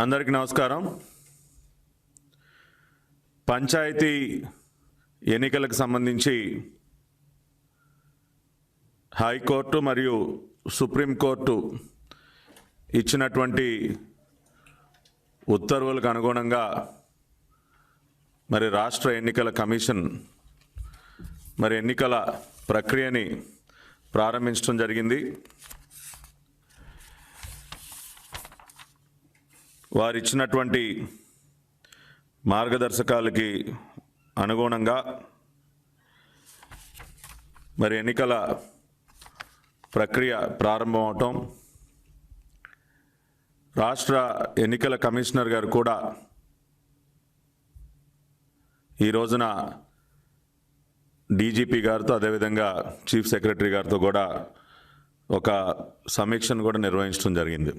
అందరికీ నమస్కారం. పంచాయతీ ఎన్నికలకు సంబంధించి హైకోర్టు మరియు సుప్రీంకోర్టు ఇచ్చినటువంటి ఉత్తర్వులకు అనుగుణంగా రాష్ట్ర ఎన్నికల కమిషన్ ఎన్నికల ప్రక్రియని ప్రారంభించడం జరిగింది. వారు ఇచ్చినటువంటి మార్గదర్శకాలకి అనుగుణంగా ఎన్నికల ప్రక్రియ ప్రారంభమవటం, రాష్ట్ర ఎన్నికల కమిషనర్ గారు కూడా ఈ రోజున డీజీపీ గారితో అదేవిధంగా చీఫ్ సెక్రటరీ గారితో కూడా ఒక సమీక్షను కూడా నిర్వహించడం జరిగింది.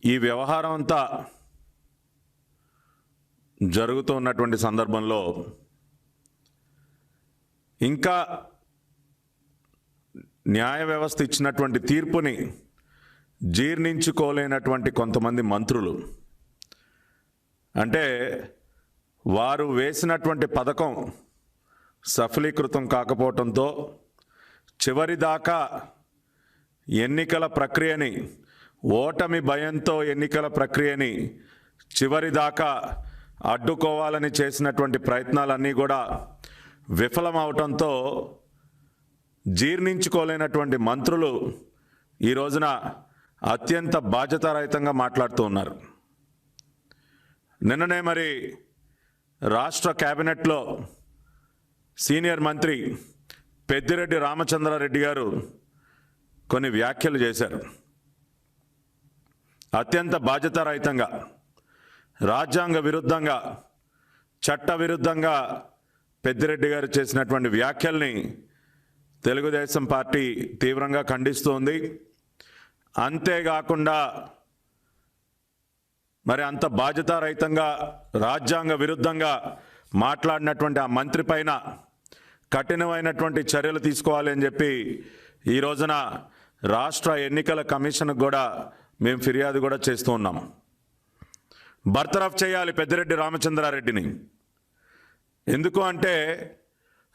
ఈ వ్యవహారం అంతా జరుగుతున్నటువంటి సందర్భంలో ఇంకా న్యాయ వ్యవస్థ ఇచ్చినటువంటి తీర్పుని జీర్ణించుకోలేనటువంటి కొంతమంది మంత్రులు, అంటే వారు వేసినటువంటి పథకం సఫలీకృతం కాకపోవడంతో చివరిదాకా ఎన్నికల ప్రక్రియని, ఓటమి భయంతో ఎన్నికల ప్రక్రియని చివరిదాకా అడ్డుకోవాలని చేసినటువంటి ప్రయత్నాలన్నీ కూడా విఫలమవటంతో జీర్ణించుకోలేనటువంటి మంత్రులు ఈ రోజున అత్యంత బాధ్యతారహితంగా మాట్లాడుతూ ఉన్నారు. నిన్ననే రాష్ట్ర కేబినెట్లో సీనియర్ మంత్రి పెద్దిరెడ్డి రామచంద్రారెడ్డి గారు కొన్ని వ్యాఖ్యలు చేశారు. అత్యంత బాధ్యతారహితంగా, రాజ్యాంగ విరుద్ధంగా, చట్ట విరుద్ధంగా పెద్దిరెడ్డి గారు చేసినటువంటి వ్యాఖ్యల్ని తెలుగుదేశం పార్టీ తీవ్రంగా ఖండిస్తోంది. అంతేకాకుండా అంత బాధ్యతారహితంగా, రాజ్యాంగ విరుద్ధంగా మాట్లాడినటువంటి ఆ మంత్రి పైన కఠినమైనటువంటి చర్యలు తీసుకోవాలి అని చెప్పి ఈ రోజున రాష్ట్ర ఎన్నికల కమిషన్కు కూడా మేము ఫిర్యాదు కూడా చేస్తూ ఉన్నాం. బర్తరఫ్ చేయాలి పెద్దిరెడ్డి రామచంద్రారెడ్డిని. ఎందుకు అంటే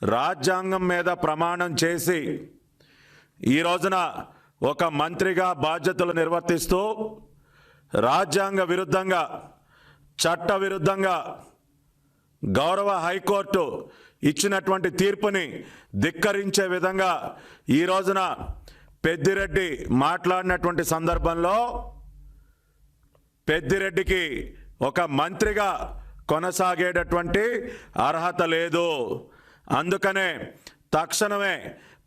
రాజ్యాంగం మీద ప్రమాణం చేసి ఈ రోజున ఒక మంత్రిగా బాధ్యతలు నిర్వర్తిస్తూ రాజ్యాంగ విరుద్ధంగా, చట్ట విరుద్ధంగా గౌరవ హైకోర్టు ఇచ్చినటువంటి తీర్పుని ధిక్కరించే విధంగా ఈ రోజున పెద్దిరెడ్డి మాట్లాడినటువంటి సందర్భంలో పెద్దిరెడ్డికి ఒక మంత్రిగా కొనసాగేటటువంటి అర్హత లేదు. అందుకనే తక్షణమే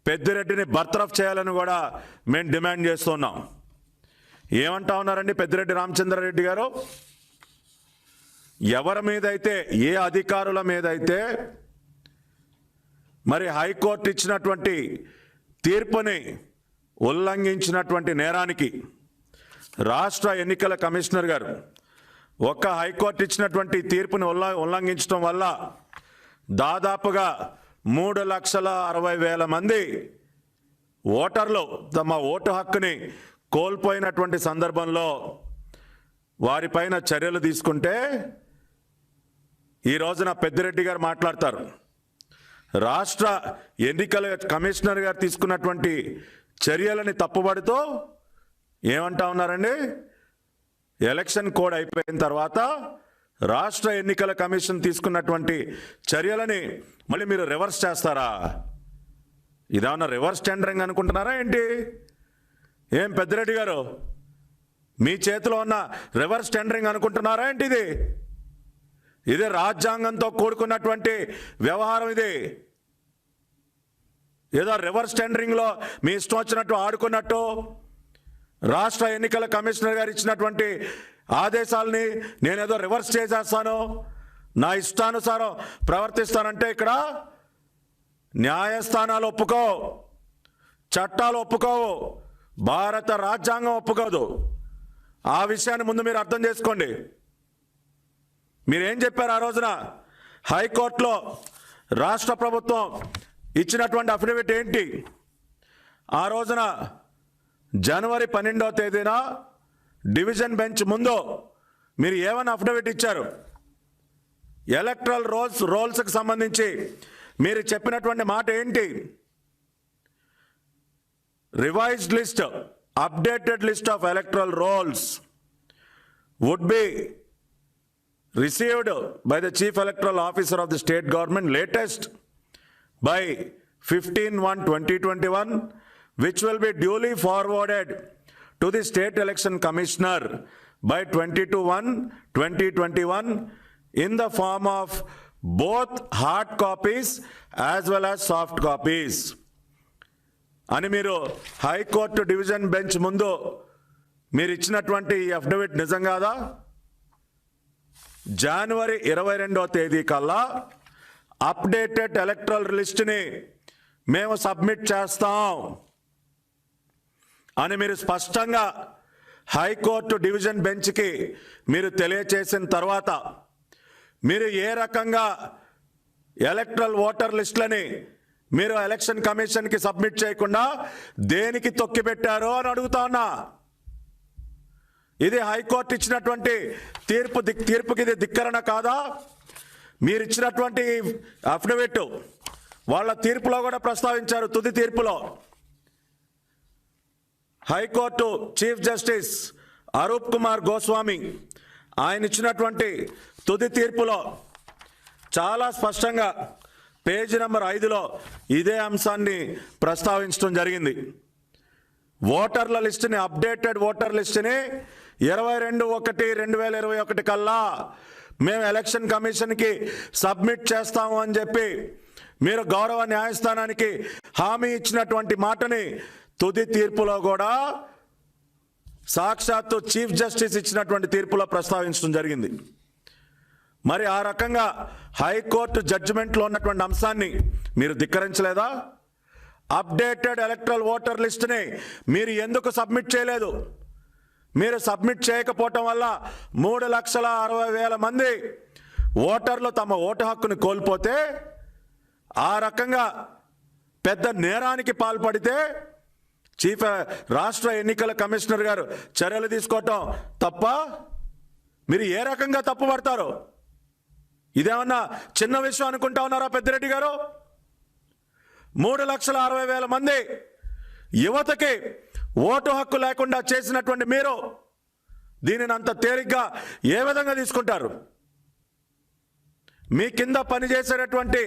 పెద్దిరెడ్డిని బర్తరఫ్ చేయాలని కూడా మేము డిమాండ్ చేస్తున్నాం. ఏమంటా ఉన్నారండి పెద్దిరెడ్డి రామచంద్రారెడ్డి గారు? ఎవరి మీదైతే, ఏ అధికారుల మీదైతే హైకోర్టు ఇచ్చినటువంటి తీర్పుని ఉల్లంఘించినటువంటి నేరానికి రాష్ట్ర ఎన్నికల కమిషనర్ గారు ఒక్క హైకోర్టు ఇచ్చినటువంటి తీర్పుని ఉల్లంఘించడం వల్ల దాదాపుగా 3,60,000 మంది ఓటర్లు తమ ఓటు హక్కుని కోల్పోయినటువంటి సందర్భంలో వారిపైన చర్యలు తీసుకుంటే ఈ రోజున పెద్దిరెడ్డి గారు మాట్లాడతారు. రాష్ట్ర ఎన్నికల కమిషనర్ గారు తీసుకున్నటువంటి చర్యలని తప్పుబడుతూ ఏమంటా ఉన్నారండి? ఎలక్షన్ కోడ్ అయిపోయిన తర్వాత రాష్ట్ర ఎన్నికల కమిషన్ తీసుకున్నటువంటి చర్యలని మళ్ళీ మీరు రివర్స్ చేస్తారా? ఇదేమన్నా రివర్స్ టెండరింగ్ అనుకుంటున్నారా ఏంటి? ఏం పెద్దిరెడ్డి గారు, మీ చేతిలో ఉన్న రివర్స్ టెండరింగ్ అనుకుంటున్నారా ఏంటి? ఇది రాజ్యాంగంతో కూడుకున్నటువంటి వ్యవహారం. ఇది ఏదో రివర్స్ టెండరింగ్లో మీ ఇష్టం వచ్చినట్టు ఆడుకున్నట్టు రాష్ట్ర ఎన్నికల కమిషనర్ గారు ఇచ్చినటువంటి ఆదేశాలని నేనేదో రివర్స్ చేసేస్తాను, నా ఇష్టానుసారం ప్రవర్తిస్తానంటే ఇక్కడ న్యాయస్థానాలు ఒప్పుకో, చట్టాలు ఒప్పుకోవు, భారత రాజ్యాంగం ఒప్పుకోదు. ఆ విషయాన్ని ముందు మీరు అర్థం చేసుకోండి. మీరేం చెప్పారు ఆ రోజున హైకోర్టులో? రాష్ట్ర ప్రభుత్వం ఇచ్చినటువంటి అఫిడవిట్ ఏంటి? ఆ రోజున జనవరి 12వ తేదీన డివిజన్ బెంచ్ ముందు మీరు ఏమని అఫిడవిట్ ఇచ్చారు? ఎలక్ట్రల్ రోల్స్కి సంబంధించి మీరు చెప్పినటువంటి మాట ఏంటి? Revised list, updated list of electoral roles would be received by the Chief Electoral Officer of the state government latest by 15/1/2021, which will be duly forwarded to the State Election Commissioner by 22/1/2021 in the form of both hard copies as well as soft copies. అని మీరు high court division bench ముందు మీరు ఇచ్చినటువంటి ఈ affidavit నిజం కాదా? జనవరి 22వ తేదీ కల్లా అప్డేటెడ్ ఎలక్ట్రల్ లిస్ట్ని మేము సబ్మిట్ చేస్తాం అని మీరు స్పష్టంగా హైకోర్టు డివిజన్ బెంచ్కి మీరు తెలియచేసిన తర్వాత మీరు ఏ రకంగా ఎలక్ట్రల్ ఓటర్ లిస్టులని మీరు ఎలక్షన్ కమిషన్కి సబ్మిట్ చేయకుండా దేనికి తొక్కిపెట్టారో అని అడుగుతా ఉన్నా. ఇది హైకోర్టు ఇచ్చినటువంటి తీర్పుకి ఇది ధిక్కరణ కాదా? మీరు ఇచ్చినటువంటి అఫిడవిట్ వాళ్ళ తీర్పులో కూడా ప్రస్తావించారు. తుది తీర్పులో high court chief justice Arup Kumar Goswami ఆయన ఇచ్చినటువంటి తుది తీర్పులో చాలా స్పష్టంగా పేజీ నెంబర్ 5లో ఇదే అంశాన్ని ప్రస్తావించడం జరిగింది. ఓటర్ల లిస్టుని, అప్డేటెడ్ ఓటర్ లిస్టుని 22/1/2021 కల్లా మేము ఎలక్షన్ కమిషన్కి సబ్మిట్ చేస్తాము అని చెప్పి మీరు గౌరవ న్యాయస్థానానికి హామీ ఇచ్చినటువంటి మాటని తుది తీర్పులో కూడా సాక్షాత్తు చీఫ్ జస్టిస్ ఇచ్చినటువంటి తీర్పులో ప్రస్తావించడం జరిగింది. మరి ఆ రకంగా హైకోర్టు జడ్జిమెంట్లో ఉన్నటువంటి అంశాన్ని మీరు ధిక్కరించలేదా? అప్డేటెడ్ ఎలక్ట్రల్ ఓటర్ లిస్టుని మీరు ఎందుకు సబ్మిట్ చేయలేదు? మీరు సబ్మిట్ చేయకపోవటం వల్ల 3,60,000 మంది ఓటర్లు తమ ఓటు హక్కుని కోల్పోతే, ఆ రకంగా పెద్ద నేరానికి పాల్పడితే రాష్ట్ర ఎన్నికల కమిషనర్ గారు చర్యలు తీసుకోవటం తప్ప? మీరు ఏ రకంగా తప్పు పడతారు? ఇదేమన్నా చిన్న విషయం అనుకుంటా ఉన్నారా పెద్దిరెడ్డి గారు? 3,60,000 మంది యువతకి ఓటు హక్కు లేకుండా చేసినటువంటి మీరు దీనిని అంత తేలిగ్గా ఏ విధంగా తీసుకుంటారు? మీ కింద పనిచేసేటటువంటి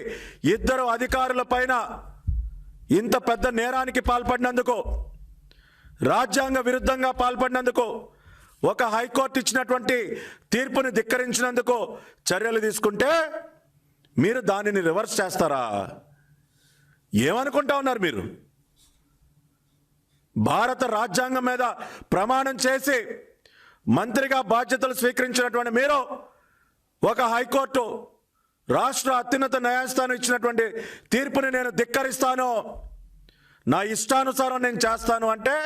2 అధికారుల పైన ఇంత పెద్ద నేరానికి పాల్పడినందుకు, రాజ్యాంగ విరుద్ధంగా పాల్పడినందుకు, ఒక హైకోర్టు ఇచ్చినటువంటి తీర్పుని ధిక్కరించినందుకు చర్యలు తీసుకుంటే మీరు దానిని రివర్స్ చేస్తారా? ఏమనుకుంటా ఉన్నారు మీరు? భారత రాజ్యాంగం మీద ప్రమాణం చేసి మంత్రిగా బాధ్యతలు స్వీకరించినటువంటి మీరు ఒక హైకోర్టు, రాష్ట్ర అత్యున్నత న్యాయస్థానం ఇచ్చినటువంటి తీర్పుని నేను ధిక్కరిస్తాను, నా ఇష్టానుసారం నేను చేస్తాను అంటే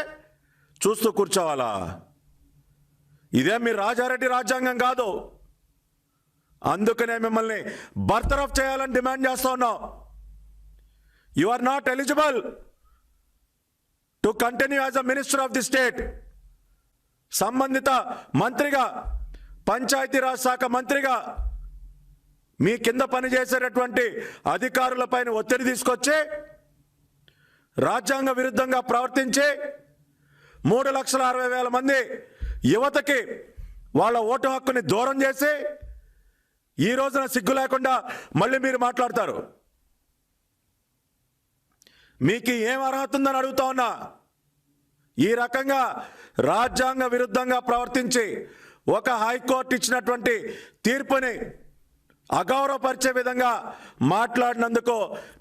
చూస్తూ కూర్చోవాలా? ఇదే మీ రాజారెడ్డి రాజ్యాంగం కాదు. అందుకనే మిమ్మల్ని బర్తరఫ్ చేయాలని డిమాండ్ చేస్తా ఉన్నాం. You are not eligible to continue as a minister of the state. సంబంధిత మంత్రిగా, పంచాయతీరాజ్ శాఖ మంత్రిగా మీ కింద పనిచేసేటటువంటి అధికారులపైన ఒత్తిడి తీసుకొచ్చి రాజ్యాంగ విరుద్ధంగా ప్రవర్తించి 3,60,000 మంది యువతకి వాళ్ళ ఓటు హక్కుని దూరం చేసి ఈ రోజున సిగ్గు లేకుండా మళ్ళీ మీరు మాట్లాడతారు. మీకు ఏం అర్హత ఉందని అడుగుతా ఉన్నా. ఈ రకంగా రాజ్యాంగ విరుద్ధంగా ప్రవర్తించి ఒక హైకోర్టు ఇచ్చినటువంటి తీర్పుని అగౌరవపరిచే విధంగా మాట్లాడినందుకు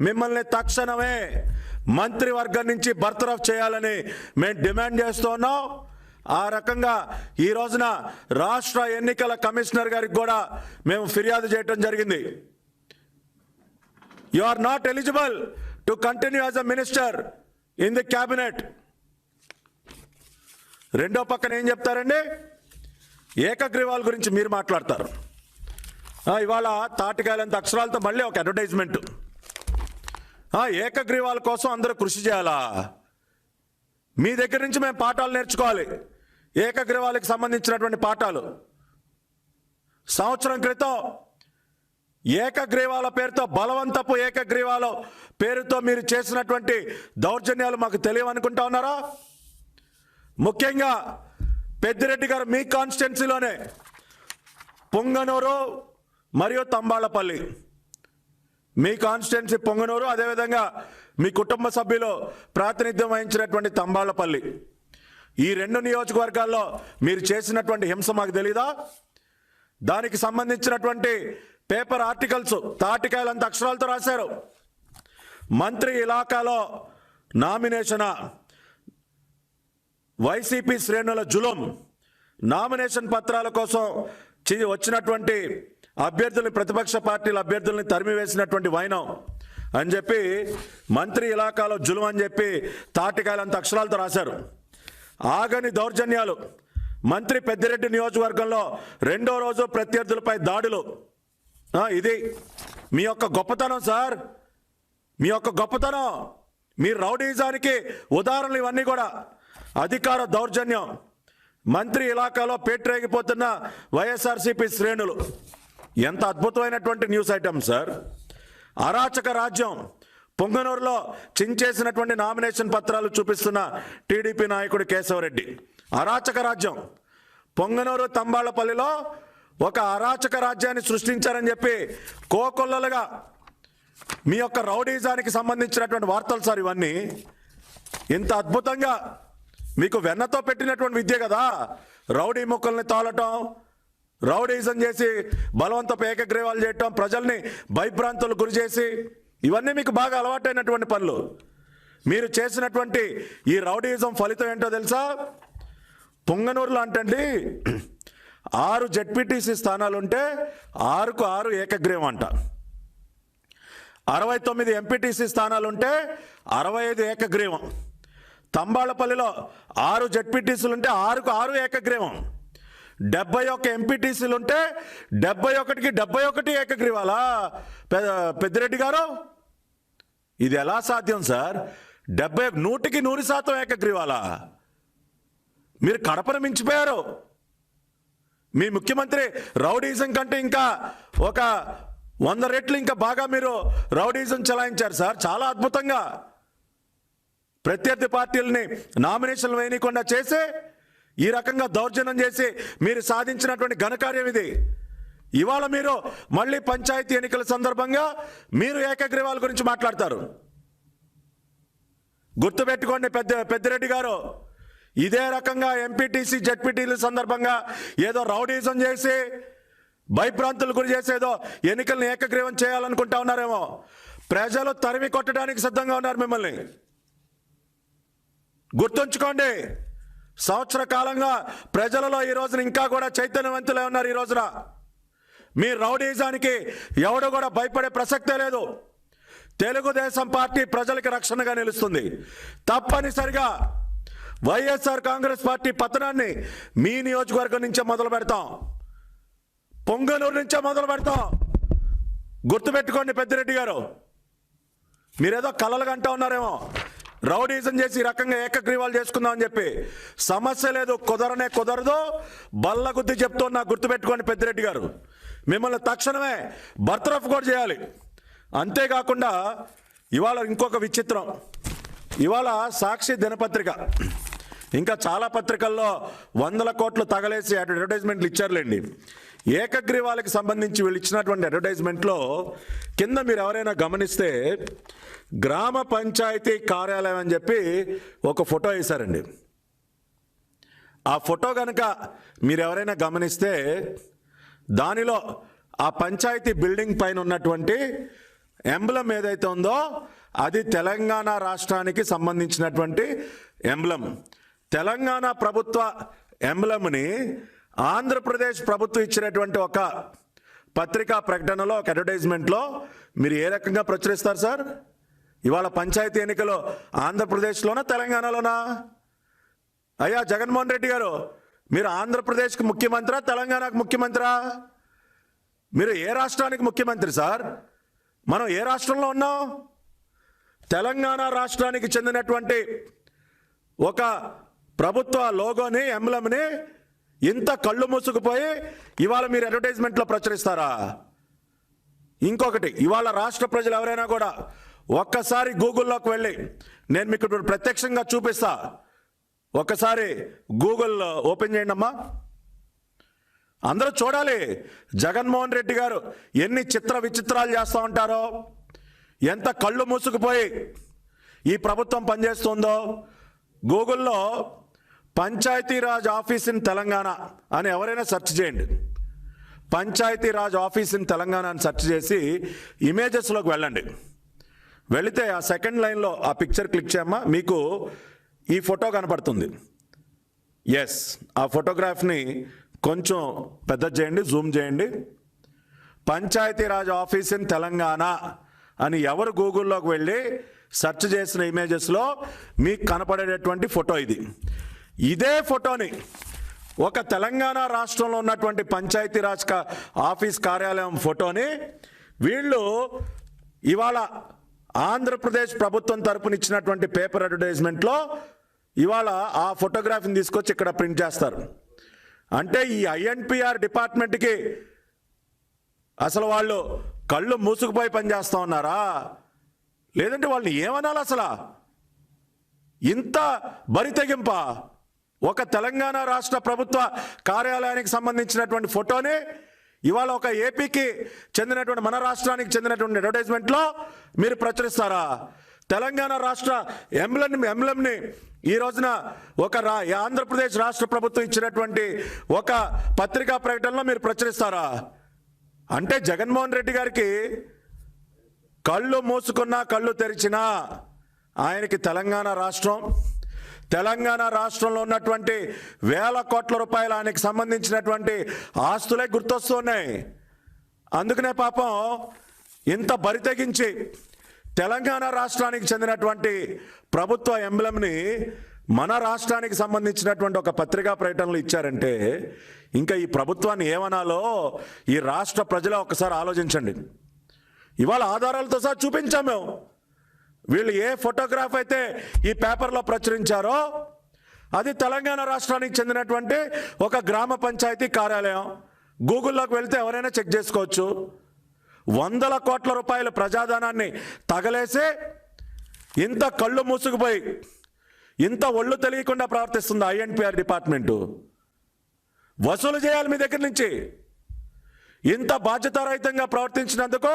మిమ్మల్ని తక్షణమే మంత్రివర్గం నుంచి బర్తరఫ్ చేయాలని మేము డిమాండ్ చేస్తున్నాం. ఆ రకంగా ఈ రోజున రాష్ట్ర ఎన్నికల కమిషనర్ గారికి కూడా మేము ఫిర్యాదు చేయడం జరిగింది. You are not eligible to continue as a minister in the cabinet. రెండో పక్కన ఏం చెప్తారండి? ఏకగ్రీవాల గురించి మీరు మాట్లాడతారు. ఇవాళ తాటికాయలంత అక్షరాలతో మళ్ళీ ఒక అడ్వర్టైజ్మెంట్. ఏకగ్రీవాల కోసం అందరూ కృషి చేయాలా? మీ దగ్గర నుంచి మేము పాఠాలు నేర్చుకోవాలి. ఏకగ్రీవాలకు సంబంధించినటువంటి పాఠాలు. సంవత్సరం క్రితం ఏకగ్రీవాల పేరుతో, బలవంతపు ఏకగ్రీవాల పేరుతో మీరు చేసినటువంటి దౌర్జన్యాలు మాకు తెలియవనుకుంటా ఉన్నారా? ముఖ్యంగా పెద్దిరెడ్డి గారు మీ కాన్స్టిట్యున్సీలోనే పొంగనూరు మరియు తంబాళపల్లి, మీ కాన్స్టిట్యున్సీ పొంగనూరు, అదేవిధంగా మీ కుటుంబ సభ్యులు ప్రాతినిధ్యం వహించినటువంటి తంబాళపల్లి, ఈ 2 నియోజకవర్గాల్లో మీరు చేసినటువంటి హింస మాకు తెలీదా? దానికి సంబంధించినటువంటి పేపర్ ఆర్టికల్స్ తాటికాయలంత అక్షరాలతో రాశారు. మంత్రి ఇలాకాలో నామినేషన్, వైసీపీ శ్రేణుల జులుం, నామినేషన్ పత్రాల కోసం వచ్చినటువంటి అభ్యర్థుల్ని, ప్రతిపక్ష పార్టీల అభ్యర్థుల్ని తరిమివేసినటువంటి వైనం అని చెప్పి మంత్రి ఇలాకాలో జులుం అని చెప్పి తాటికాయలంత అక్షరాలతో రాశారు. ఆగని దౌర్జన్యాలు. మంత్రి పెద్దిరెడ్డి నియోజకవర్గంలో 2వ రోజు ప్రత్యర్థులపై దాడులు. ఇది మీ యొక్క గొప్పతనం సార్, మీ యొక్క గొప్పతనం. మీ రౌడీజానికి ఉదాహరణలు ఇవన్నీ కూడా. అధికార దౌర్జన్యం. మంత్రి ఇలాకాలో పేట్రేగిపోతున్న వైఎస్ఆర్సీపీ శ్రేణులు. ఎంత అద్భుతమైనటువంటి న్యూస్ ఐటమ్ సార్. అరాచక రాజ్యం. పొంగనూరులో చించేసినటువంటి నామినేషన్ పత్రాలు చూపిస్తున్న టీడీపీ నాయకుడు కేశవరెడ్డి. అరాచక రాజ్యం. పొంగనూరు తంబాళపల్లిలో ఒక అరాచక రాజ్యాన్ని సృష్టించారని చెప్పి కోకొల్లలుగా మీ యొక్క రౌడీజానికి సంబంధించినటువంటి వార్తలు సార్ ఇవన్నీ. ఇంత అద్భుతంగా మీకు వెన్నతో పెట్టినటువంటి విద్య కదా. రౌడీ ముక్కల్ని తోలటం, రౌడీజం చేసి బలవంతపు ఏకగ్రీవాలు చేయటం, ప్రజల్ని భయభ్రాంతులు గురి చేసి, ఇవన్నీ మీకు బాగా అలవాటైనటువంటి పనులు. మీరు చేసినటువంటి ఈ రౌడీజం ఫలితం ఏంటో తెలుసా? పొంగనూరులో అంటండి 6 జెడ్పీటీసీ స్థానాలుంటే 6కు 6 ఏకగ్రీవం అంట. 69 ఎంపీటీసీ స్థానాలుంటే 65 ఏకగ్రీవం. తంబాళపల్లిలో 6 జెడ్పీటీసీలుంటే 6కు 6 ఏకగ్రీవం. 71 ఎంపీటీసీలుంటే 71కి 71 ఏకగ్రీవాలా పెద్దిరెడ్డి గారు? ఇది ఎలా సాధ్యం సార్? 100కి 100% ఏకగ్రీవాలా? మీరు కడపను మించిపోయారు. మీ ముఖ్యమంత్రి రౌడీజం కంటే ఇంకా ఒక 100 రెట్లు ఇంకా బాగా మీరు రౌడీజం చలాయించారు సార్. చాలా అద్భుతంగా ప్రత్యర్థి పార్టీలని నామినేషన్లు వేయకుండా చేసి ఈ రకంగా దౌర్జన్యం చేసి మీరు సాధించినటువంటి ఘనకార్యం ఇది. ఇవాళ మీరు మళ్ళీ పంచాయతీ ఎన్నికల సందర్భంగా మీరు ఏకగ్రీవాల గురించి మాట్లాడతారు. గుర్తుపెట్టుకోండి పెద్దిరెడ్డి గారు, ఇదే రకంగా ఎంపీటీసీ జెడ్పీటీల సందర్భంగా ఏదో రౌడీజం చేసి భయభ్రాంతులు గురి చేసేదో ఎన్నికలను ఏకగ్రీవం చేయాలనుకుంటా ఉన్నారేమో. ప్రజలు తరిమి కొట్టడానికి సిద్ధంగా ఉన్నారు మిమ్మల్ని. గుర్తుంచుకోండి. సంవత్సర కాలంగా ప్రజలలో ఈ రోజున ఇంకా కూడా చైతన్యవంతులే ఉన్నారు. ఈ రోజున మీ రౌడీజానికి ఎవడు కూడా భయపడే ప్రసక్తే లేదు. తెలుగుదేశం పార్టీ ప్రజలకు రక్షణగా నిలుస్తుంది. తప్పనిసరిగా వైఎస్ఆర్ కాంగ్రెస్ పార్టీ పతనాన్ని మీ నియోజకవర్గం నుంచే మొదలు పెడతాం, పొంగనూరు నుంచే మొదలు పెడతాం. గుర్తుపెట్టుకోండి పెద్దిరెడ్డి గారు, మీరేదో కలలుగా అంటూ ఉన్నారేమో రౌడీజం చేసి ఈ రకంగా ఏకగ్రీవాలు చేసుకుందామని చెప్పి. సమస్య లేదు, కుదరదు. బల్లగుద్ది చెప్తున్నా. గుర్తుపెట్టుకోండి పెద్దిరెడ్డి గారు, మిమ్మల్ని తక్షణమే బర్తరఫ్ కూడా చేయాలి. అంతేకాకుండా ఇవాళ ఇంకొక విచిత్రం. ఇవాళ సాక్షి దినపత్రిక, ఇంకా చాలా పత్రికల్లో 100 కోట్లు తగలేసి అడ్వర్టైజ్మెంట్లు ఇచ్చారులేండి. ఏకగ్రీవాలకు సంబంధించి వీళ్ళు ఇచ్చినటువంటి అడ్వర్టైజ్మెంట్లో కింద మీరు ఎవరైనా గమనిస్తే గ్రామ పంచాయతీ కార్యాలయం అని చెప్పి ఒక ఫోటో వేశారండి. ఆ ఫోటో కనుక మీరు ఎవరైనా గమనిస్తే దానిలో ఆ పంచాయతీ బిల్డింగ్ పైన ఉన్నటువంటి ఎంబ్లం ఏదైతే ఉందో అది తెలంగాణ రాష్ట్రానికి సంబంధించినటువంటి ఎంబ్లం. తెలంగాణ ప్రభుత్వ ఎంబ్లంని ఆంధ్రప్రదేశ్ ప్రభుత్వం ఇచ్చినటువంటి ఒక పత్రికా ప్రకటనలో, ఒక అడ్వర్టైజ్మెంట్లో మీరు ఏ రకంగా ప్రచురిస్తారు సార్? ఇవాళ పంచాయతీ ఎన్నికలు ఆంధ్రప్రదేశ్లోనా తెలంగాణలోనా? అయ్యా జగన్మోహన్ రెడ్డి గారు, మీరు ఆంధ్రప్రదేశ్కి ముఖ్యమంత్రా తెలంగాణకు ముఖ్యమంత్రా? మీరు ఏ రాష్ట్రానికి ముఖ్యమంత్రి సార్? మనం ఏ రాష్ట్రంలో ఉన్నాం? తెలంగాణ రాష్ట్రానికి చెందినటువంటి ఒక ప్రభుత్వ లోగోని ఎంబ్లమ్ని ఇంత కళ్ళు మూసుకుపోయి ఇవాళ మీరు అడ్వర్టైజ్మెంట్లో ప్రచురిస్తారా? ఇంకొకటి, ఇవాళ రాష్ట్ర ప్రజలు ఎవరైనా కూడా ఒక్కసారి గూగుల్లోకి వెళ్ళి, నేను మీకు ఇప్పుడు ప్రత్యక్షంగా చూపిస్తా, ఒక్కసారి గూగుల్ ఓపెన్ చేయండి అమ్మా. అందరూ చూడాలి జగన్మోహన్ రెడ్డి గారు ఎన్ని చిత్ర విచిత్రాలు చేస్తూ ఉంటారో, ఎంత కళ్ళు మూసుకుపోయి ఈ ప్రభుత్వం పనిచేస్తుందో. గూగుల్లో పంచాయతీరాజ్ ఆఫీస్ ఇన్ తెలంగాణ అని ఎవరైనా సెర్చ్ చేయండి. పంచాయతీరాజ్ ఆఫీస్ ఇన్ తెలంగాణ అని సెర్చ్ చేసి ఇమేజెస్లోకి వెళ్ళండి. వెళితే ఆ సెకండ్ లైన్లో ఆ పిక్చర్ క్లిక్ చేయమ్మా, మీకు ఈ ఫోటో కనపడుతుంది. ఎస్, ఆ ఫోటోగ్రాఫ్ని కొంచెం పెద్ద చేయండి, జూమ్ చేయండి. పంచాయతీరాజ్ ఆఫీస్ ఇన్ తెలంగాణ అని ఎవరు గూగుల్లోకి వెళ్ళి సెర్చ్ చేసిన ఇమేజెస్లో మీకు కనపడేటటువంటి ఫోటో ఇది. ఇదే ఫోటోని ఒక తెలంగాణ రాష్ట్రంలో ఉన్నటువంటి పంచాయతీరాజ్ ఆఫీస్ కార్యాలయం ఫోటోని వీళ్ళు ఇవాళ ఆంధ్రప్రదేశ్ ప్రభుత్వం తరపున ఇచ్చినటువంటి పేపర్ అడ్వర్టైజ్మెంట్లో ఇవాళ ఆ ఫోటోగ్రఫీని తీసుకొచ్చి ఇక్కడ ప్రింట్ చేస్తారు. అంటే ఈ ఐఎన్పిఆర్ డిపార్ట్మెంట్కి అసలు వాళ్ళు కళ్ళు మూసుకుపోయి పనిచేస్తూ ఉన్నారా? లేదంటే వాళ్ళని ఏమనాలి అసలు? ఇంత బరితెగింప ఒక తెలంగాణ రాష్ట్ర ప్రభుత్వ కార్యాలయానికి సంబంధించినటువంటి ఫోటోని ఇవాళ ఒక ఏపీకి చెందినటువంటి, మన రాష్ట్రానికి చెందినటువంటి అడ్వర్టైజ్మెంట్లో మీరు ప్రచురిస్తారా? తెలంగాణ రాష్ట్ర ఎంబ్లంని ఈ రోజున ఒక ఆంధ్రప్రదేశ్ రాష్ట్ర ప్రభుత్వం ఇచ్చినటువంటి ఒక పత్రికా ప్రకటనలో మీరు ప్రచురిస్తారా? అంటే జగన్మోహన్ రెడ్డి గారికి కళ్ళు మూసుకున్నా కళ్ళు తెరిచినా ఆయనకి తెలంగాణ రాష్ట్రంలో ఉన్నటువంటి వేల కోట్ల రూపాయలు ఆయనకి సంబంధించినటువంటి ఆస్తులే గుర్తొస్తున్నాయి. అందుకనే పాపం ఇంత బరితెగించి తెలంగాణ రాష్ట్రానికి చెందినటువంటి ప్రభుత్వ ఎంబ్లంని మన రాష్ట్రానికి సంబంధించినటువంటి ఒక పత్రికా ప్రకటనలు ఇచ్చారంటే ఇంకా ఈ ప్రభుత్వాన్ని ఏమనాలో ఈ రాష్ట్ర ప్రజలు ఒకసారి ఆలోచించండి. ఇవాళ ఆధారాలతో సహా చూపించాం మేము. వీళ్ళు ఏ ఫోటోగ్రాఫ్ అయితే ఈ పేపర్లో ప్రచురించారో అది తెలంగాణ రాష్ట్రానికి చెందినటువంటి ఒక గ్రామ పంచాయతీ కార్యాలయం. గూగుల్లోకి వెళ్తే ఎవరైనా చెక్ చేసుకోవచ్చు. వందల కోట్ల రూపాయల ప్రజాధనాన్ని తగలేసి ఇంత కళ్ళు మూసుకుపోయి ఇంత ఒళ్ళు తెలియకుండా ప్రవర్తిస్తుంది ఐఎన్పిఆర్ డిపార్ట్మెంటు. వసూలు చేయాలి మీ దగ్గర నుంచి. ఇంత బాధ్యతారహితంగా ప్రవర్తించినందుకు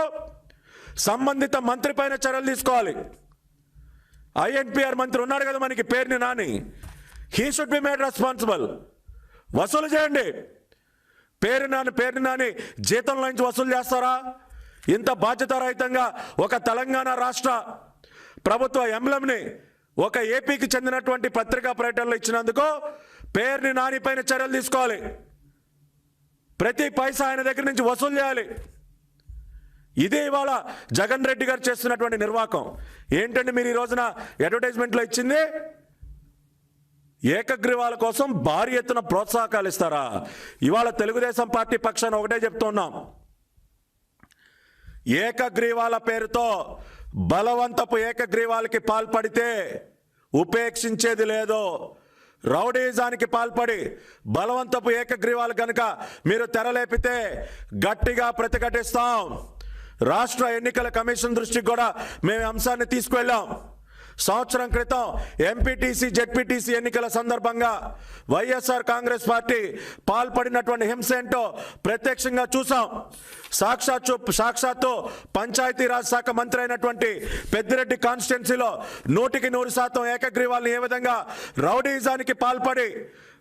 సంబంధిత మంత్రి పైన చర్యలు తీసుకోవాలి. ఐఎన్పిఆర్ మంత్రి ఉన్నాడు కదా మనకి, Perni Nani, he should be made responsible. వసూలు చేయండి. పేర్ని నాని జీతంలో నుంచి వసూలు చేస్తారా? ఇంత బాధ్యతారహితంగా ఒక తెలంగాణ రాష్ట్ర ప్రభుత్వ ఎంబ్లంని ఒక ఏపీకి చెందినటువంటి పత్రికా ప్రకటనలో ఇచ్చినందుకు పేర్ని నాని పైన చర్యలు తీసుకోవాలి. ప్రతి పైసా ఆయన దగ్గర నుంచి వసూలు చేయాలి. ఇదే ఇవాళ జగన్ రెడ్డి గారు చేస్తున్నటువంటి నిర్వాకం. ఏంటంటే మీరు ఈ రోజున అడ్వర్టైజ్మెంట్లో ఇచ్చింది ఏకగ్రీవాల కోసం భారీ ఎత్తున ప్రోత్సాహకాలు ఇస్తారా? ఇవాళ తెలుగుదేశం పార్టీ పక్షాన ఒకటే చెప్తున్నాం, ఏకగ్రీవాల పేరుతో బలవంతపు ఏకగ్రీవాలకి పాల్పడితే ఉపేక్షించేది లేదు. రౌడీజానికి పాల్పడి బలవంతపు ఏకగ్రీవాలు కనుక మీరు తెరలేపితే గట్టిగా ప్రతిఘటిస్తాం. రాష్ట్ర ఎన్నికల కమిషన్ దృష్టికి కూడా మేము అంశాన్ని తీసుకువెళ్ళాం. సంవత్సరం క్రితం ఎంపీటీసీ జెడ్పీటీసీ ఎన్నికల సందర్భంగా వైఎస్ఆర్ కాంగ్రెస్ పార్టీ పాల్పడినటువంటి హింస ఏంటో ప్రత్యక్షంగా చూసాం. సాక్షాత్తు పంచాయతీరాజ్ శాఖ మంత్రి అయినటువంటి పెద్దిరెడ్డి కాన్స్టిట్యున్సీలో 100% ఏకగ్రీవాలను ఏ విధంగా రౌడీజానికి పాల్పడి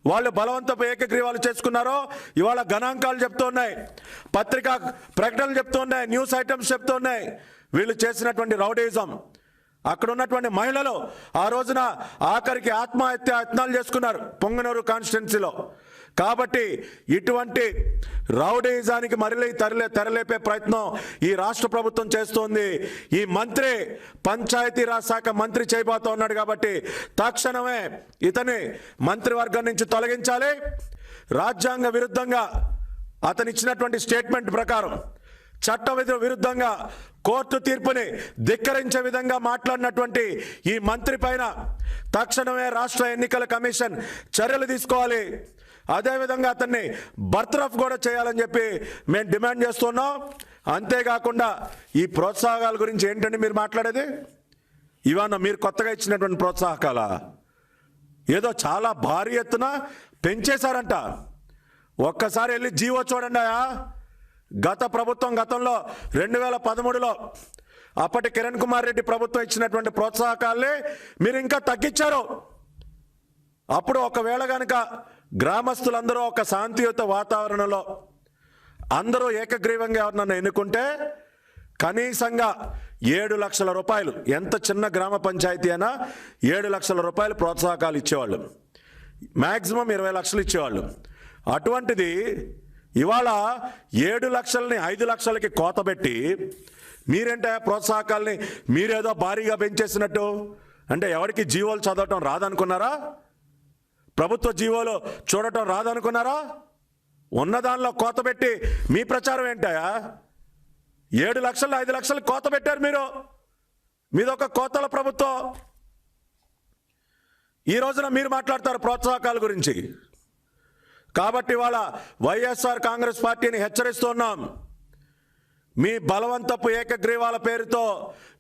వాళ్ళు బలవంతపు ఏకగ్రీవాలు చేసుకున్నారో ఇవాళ గణాంకాలు చెప్తూ ఉన్నాయి, పత్రికా ప్రకటనలు చెప్తూ ఉన్నాయి, న్యూస్ ఐటమ్స్ చెప్తూ ఉన్నాయి. వీళ్ళు చేసినటువంటి రౌడీజం, అక్కడ ఉన్నటువంటి మహిళలు ఆ రోజున ఆఖరికి ఆత్మహత్య యత్నాలు చేసుకున్నారు పొంగనూరు కాన్స్టిట్యున్సీలో. కాబట్టి ఇటువంటి రౌడీజానికి మరలి తెరలేపే ప్రయత్నం ఈ రాష్ట్ర ప్రభుత్వం చేస్తోంది. ఈ మంత్రి పంచాయతీరాజ్ శాఖ మంత్రి చేయబోతా ఉన్నాడు కాబట్టి తక్షణమే ఇతని మంత్రివర్గం నుంచి తొలగించాలి. రాజ్యాంగ విరుద్ధంగా అతను ఇచ్చినటువంటి స్టేట్మెంట్ ప్రకారం చట్ట విరుద్ధంగా కోర్టు తీర్పుని ధిక్కరించే విధంగా మాట్లాడినటువంటి ఈ మంత్రి పైన తక్షణమే రాష్ట్ర ఎన్నికల కమిషన్ చర్యలు తీసుకోవాలి. అదేవిధంగా అతన్ని బర్తరఫ్ కూడా చేయాలని చెప్పి మేము డిమాండ్ చేస్తున్నాం. అంతేకాకుండా ఈ ప్రోత్సాహకాల గురించి ఏంటండి మీరు మాట్లాడేది? ఇవన్న మీరు కొత్తగా ఇచ్చినటువంటి ప్రోత్సాహకాల ఏదో చాలా భారీ ఎత్తున పెంచేశారంట. ఒక్కసారి వెళ్ళి జీవో చూడండి. గత ప్రభుత్వం గతంలో 2013లో అప్పటి కిరణ్ కుమార్ రెడ్డి ప్రభుత్వం ఇచ్చినటువంటి ప్రోత్సాహకాలే మీరు ఇంకా తగ్గించారు. అప్పుడు ఒకవేళ కనుక గ్రామస్తులందరూ ఒక శాంతియుత వాతావరణంలో అందరూ ఏకగ్రీవంగా ఎవరినన్నా ఎన్నుకుంటే కనీసంగా 7 లక్షల రూపాయలు, ఎంత చిన్న గ్రామ పంచాయతీ అయినా 7 లక్షల రూపాయలు ప్రోత్సాహకాలు ఇచ్చేవాళ్ళు, మ్యాక్సిమం 20 లక్షలు ఇచ్చేవాళ్ళు. అటువంటిది ఇవాళ 7 లక్షలని 5 లక్షలకి కోతబెట్టి మీరేంటే ప్రోత్సాహకాలని మీరేదో భారీగా పెంచేసినట్టు. అంటే ఎవరికి జీవోలు చదవటం రాదనుకున్నారా? ప్రభుత్వ జీవోలు చూడటం రాదనుకున్నారా? ఉన్నదానిలో కోతబెట్టి మీ ప్రచారం ఏంటయా? 7 లక్షలు 5 లక్షలు కోత పెట్టారు మీరు. మీదొక కోతల ప్రభుత్వం. ఈ రోజున మీరు మాట్లాడతారు ప్రోత్సాహకాల గురించి. కాబట్టి వాళ్ళ వైఎస్ఆర్ కాంగ్రెస్ పార్టీని హెచ్చరిస్తున్నాం. మీ బలవంతపు ఏకగ్రీవాల పేరుతో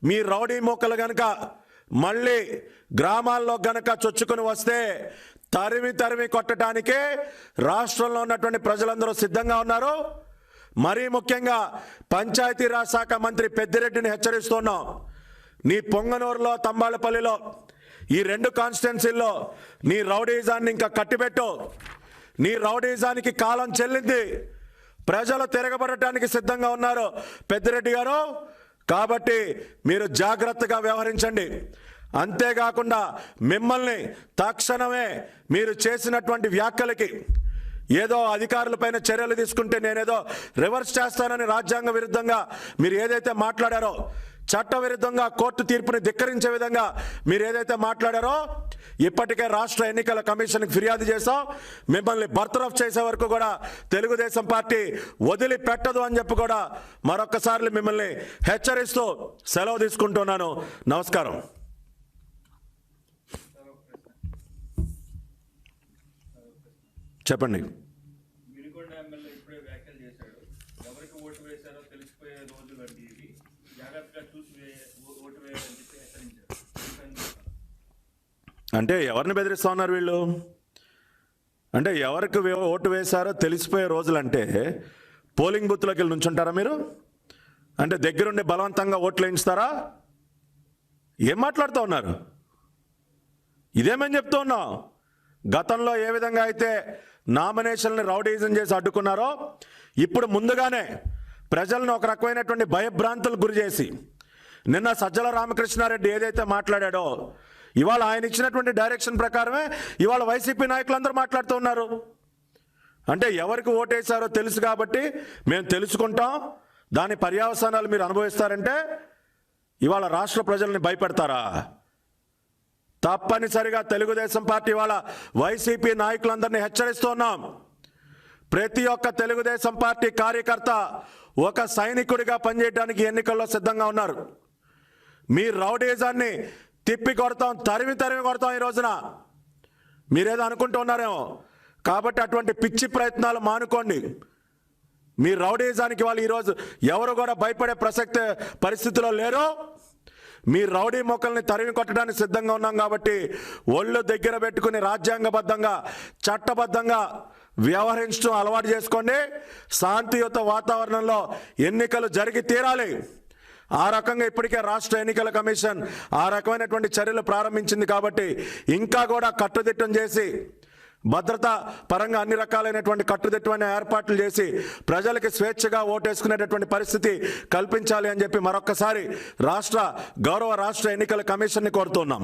మీ రౌడీ మూకలు గనక మళ్ళీ గ్రామాల్లో గనక చొచ్చుకుని వస్తే తరిమి కొట్టడానికే రాష్ట్రంలో ఉన్నటువంటి ప్రజలందరూ సిద్ధంగా ఉన్నారు. మరీ ముఖ్యంగా పంచాయతీరాజ్ శాఖ మంత్రి పెద్దిరెడ్డిని హెచ్చరిస్తున్నాం. నీ పొంగనూరులో, తంబాళపల్లిలో, ఈ 2 కాన్స్టిట్యున్సీల్లో నీ రౌడీజాన్ని ఇంకా కట్టిపెట్టు. నీ రౌడీజానికి కాలం చెల్లింది. ప్రజలు తిరగబడటానికి సిద్ధంగా ఉన్నారు పెద్దిరెడ్డి గారు. కాబట్టి మీరు జాగ్రత్తగా వ్యవహరించండి. అంతేకాకుండా మిమ్మల్ని తక్షణమే మీరు చేసినటువంటి వ్యాఖ్యలకి ఏదో అధికారులపైన చర్యలు తీసుకుంటే నేనేదో రివర్స్ చేస్తానని రాజ్యాంగ విరుద్ధంగా మీరు ఏదైతే మాట్లాడారో, చట్ట విరుద్ధంగా కోర్టు తీర్పుని ధిక్కరించే విధంగా మీరు ఏదైతే మాట్లాడారో, ఇప్పటికే రాష్ట్ర ఎన్నికల కమిషన్కి ఫిర్యాదు చేశాం. మిమ్మల్ని బర్తరఫ్ చేసే వరకు కూడా తెలుగుదేశం పార్టీ వదిలిపెట్టదు అని చెప్పి కూడా మరొక్కసారి మిమ్మల్ని హెచ్చరిస్తూ సెలవు తీసుకుంటున్నాను. నమస్కారం. చెప్పండి. అంటే ఎవరిని బెదిరిస్తా ఉన్నారు వీళ్ళు? అంటే ఎవరికి ఓటు వేశారో తెలిసిపోయే రోజులంటే పోలింగ్ బూత్లోకి వెళ్ళి నుంచుంటారా మీరు? అంటే దగ్గరుండి బలవంతంగా ఓట్లు వేయించుతారా? ఏం మాట్లాడుతూ ఉన్నారు? ఇదేమని చెప్తూ ఉన్నాం. గతంలో ఏ విధంగా అయితే నామినేషన్ని రౌడీజం చేసి అడ్డుకున్నారో, ఇప్పుడు ముందుగానే ప్రజలను ఒక రకమైనటువంటి భయభ్రాంతులకు గురి చేసి నిన్న సజ్జల రామకృష్ణారెడ్డి ఏదైతే మాట్లాడాడో, ఇవాళ ఆయన ఇచ్చినటువంటి డైరెక్షన్ ప్రకారమే ఇవాళ వైసీపీ నాయకులందరూ మాట్లాడుతూ ఉన్నారు. అంటే ఎవరికి ఓటేశారో తెలుసు కాబట్టి మేము తెలుసుకుంటాం, దాని పర్యవసానాలు మీరు అనుభవిస్తారంటే ఇవాళ రాష్ట్ర ప్రజల్ని భయపెడతారా? తప్పనిసరిగా తెలుగుదేశం పార్టీ వాళ్ళ వైసీపీ నాయకులందరినీ హెచ్చరిస్తున్నాం. ప్రతి ఒక్క తెలుగుదేశం పార్టీ కార్యకర్త ఒక సైనికుడిగా పనిచేయడానికి ఎన్నికల్లో సిద్ధంగా ఉన్నారు. మీ రౌడీజాన్ని తిప్పి కొడతాం, తరిమి కొడతాం. ఈ రోజున మీరేదో అనుకుంటున్నారేమో. కాబట్టి అటువంటి పిచ్చి ప్రయత్నాలు మానుకోండి. మీ రౌడీజానికి వాళ్ళు ఈరోజు ఎవరు కూడా భయపడే పరిస్థితిలో లేరు. మీ రౌడీ మొక్కల్ని తరిమి కొట్టడానికి సిద్ధంగా ఉన్నాం. కాబట్టి ఒళ్ళు దగ్గర పెట్టుకుని రాజ్యాంగబద్ధంగా, చట్టబద్ధంగా వ్యవహరించడం అలవాటు చేసుకోండి. శాంతియుత వాతావరణంలో ఎన్నికలు జరిగి తీరాలి. ఆ రకంగా ఇప్పటికే రాష్ట్ర ఎన్నికల కమిషన్ ఆ రకమైనటువంటి చర్యలు ప్రారంభించింది. కాబట్టి ఇంకా కూడా కట్టుదిట్టం చేసి, భద్రతా పరంగా అన్ని రకాలైనటువంటి కట్టుదిట్టమైన ఏర్పాట్లు చేసి ప్రజలకి స్వేచ్ఛగా ఓటేసుకునేటటువంటి పరిస్థితి కల్పించాలి అని చెప్పి మరొక్కసారి గౌరవ రాష్ట్ర ఎన్నికల కమిషన్ని కోరుతున్నాం.